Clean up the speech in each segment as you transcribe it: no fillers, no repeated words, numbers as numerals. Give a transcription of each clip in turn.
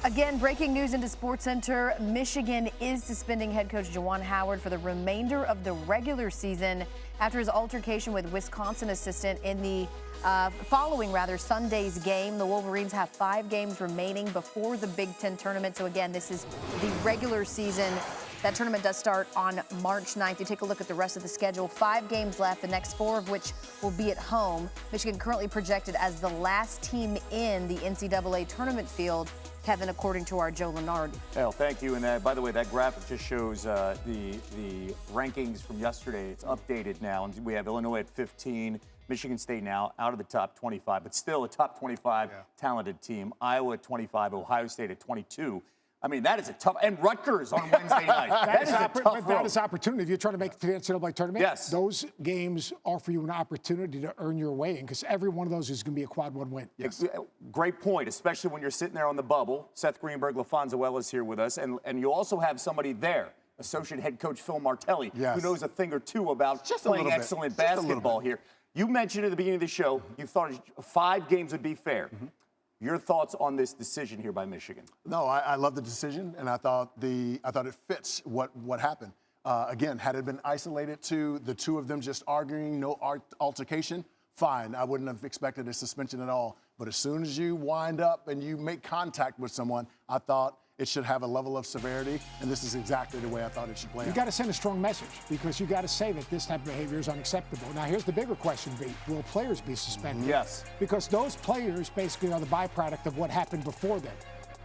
Again, breaking news into SportsCenter. Michigan is suspending head coach Juwan Howard for the remainder of the regular season after his altercation with Wisconsin assistant in the following Sunday's game. The Wolverines have 5 games remaining before the Big Ten tournament. So again, this is the regular season. That tournament does start on March 9th. You take a look at the rest of the schedule. 5 games left, the next 4 of which will be at home. Michigan currently projected as the last team in the NCAA tournament field, Kevin, according to our Joe Lenard. Well, thank you. And by the way, that graphic just shows the rankings from yesterday. It's updated now. And we have Illinois at 15, Michigan State now out of the top 25, but still a top 25 talented team. Iowa at 25, Ohio State at 22. I mean, that is a tough, and Rutgers on Wednesday night. That is a tough road. That is opportunity. If you're trying to make the NCAA tournament, yes, those games offer you an opportunity to earn your way in, because every one of those is going to be a quad 1 win. Yes. Great point, especially when you're sitting there on the bubble. Seth Greenberg, LaFonso Ellis here with us, and you also have somebody there, associate head coach Phil Martelli, who knows a thing or two about playing excellent basketball here. You mentioned at the beginning of the show, you thought 5 games would be fair. Your thoughts on this decision here by Michigan? No, I love the decision, and I thought it fits what happened. Again, had it been isolated to the 2 of them just arguing, no altercation, fine. I wouldn't have expected a suspension at all. But as soon as you wind up and you make contact with someone, I thought it should have a level of severity, and this is exactly the way I thought it should play out. You got to send a strong message, because you got to say that this type of behavior is unacceptable. Now, here's the bigger question: will players be suspended? Yes. Because those players basically are the byproduct of what happened before them.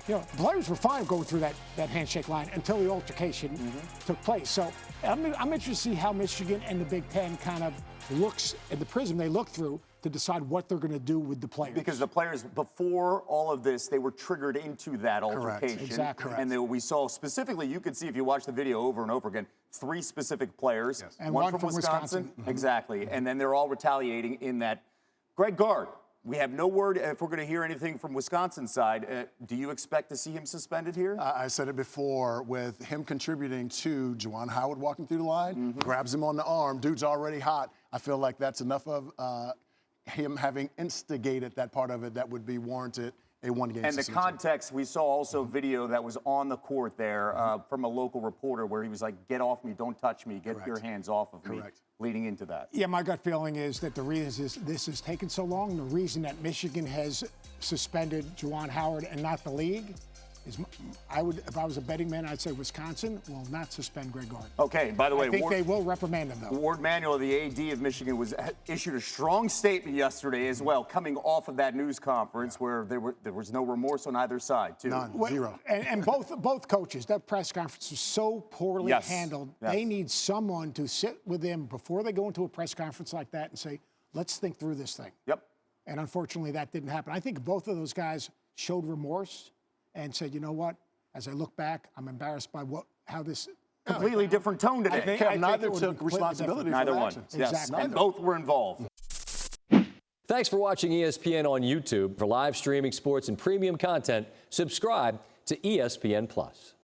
You know, players were fine going through that handshake line until the altercation took place. So I'm interested to see how Michigan and the Big Ten kind of looks at the prism they look through to decide what they're going to do with the players. Because the players, before all of this, they were triggered into that altercation. Exactly. And we saw specifically, you could see if you watch the video over and over again, 3 specific players. Yes. And one from Wisconsin. Exactly. And then they're all retaliating in that. Greg Gard, we have no word if we're going to hear anything from Wisconsin's side. Do you expect to see him suspended here? I said it before, with him contributing to Juwan Howard walking through the line, grabs him on the arm, dude's already hot. I feel like that's enough of him having instigated that part of it that would be warranted a 1-game And suspension. the context, we saw also video that was on the court there from a local reporter where he was like, get off me, don't touch me, get your hands off of me, leading into that. Yeah, my gut feeling is that the reason this has taken so long, the reason that Michigan has suspended Juwan Howard and not the league, is if I was a betting man, I'd say Wisconsin will not suspend Greg Gard. Okay, by the way, I think they will reprimand him, though. Ward Manuel, the AD of Michigan, issued a strong statement yesterday as well, coming off of that news conference where there was no remorse on either side, too. None, zero. And both coaches, that press conference was so poorly handled. They need someone to sit with them before they go into a press conference like that and say, let's think through this thing. Yep. And unfortunately, that didn't happen. I think both of those guys showed remorse and said, you know what, as I look back, I'm embarrassed by how this... Completely different tone today. Neither took responsibility for Neither their one. actions. Yes, Exactly. and both were involved. Thanks for watching ESPN on YouTube. For live streaming sports and premium content, subscribe to ESPN+.